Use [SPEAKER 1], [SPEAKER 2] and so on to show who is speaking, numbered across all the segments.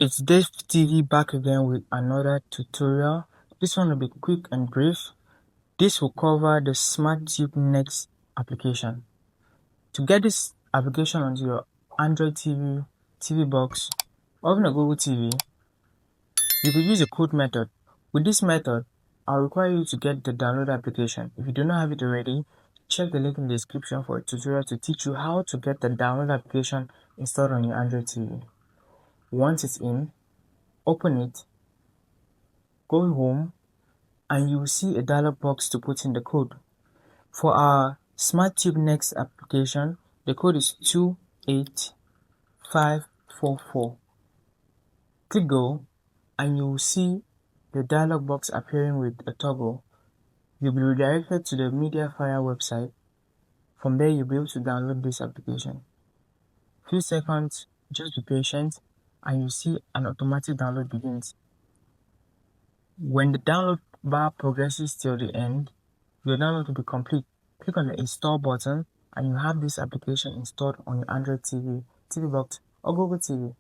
[SPEAKER 1] It's Dave TV back again with another tutorial. This one will be quick and brief. This will cover the SmartTubeNext application. To get this application onto your Android TV, TV box, or even a Google TV, you could use a code method. With this method, I'll require you to get the download application. If you do not have it already, check the link in the description for a tutorial to teach you how to get the download application installed on your Android TV. Once it's in, open it, go home, and you will see a dialog box to put in the code. For our SmartTubeNext application, the code is 28544. Click go, and you will see the dialog box appearing with a toggle. You'll be redirected to the MediaFire website. From there, you'll be able to download this application. Few seconds, just be patient, and you see an automatic download begins. When the download bar progresses till the end, your download will be complete. Click on the install button and you have this application installed on your Android TV, TV box, or Google TV.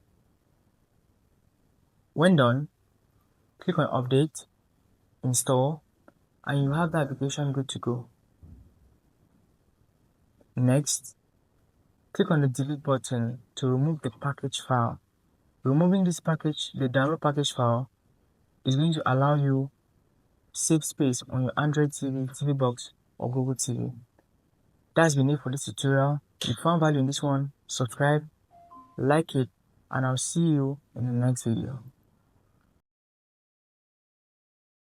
[SPEAKER 1] When done, click on update, install, and you have the application good to go. Next, click on the delete button to remove the package file. Removing this package, the download package file, is going to allow you save space on your Android TV, TV box, or Google TV. That's been it for this tutorial. If you found value in this one, subscribe, like it, and I'll see you in the next video.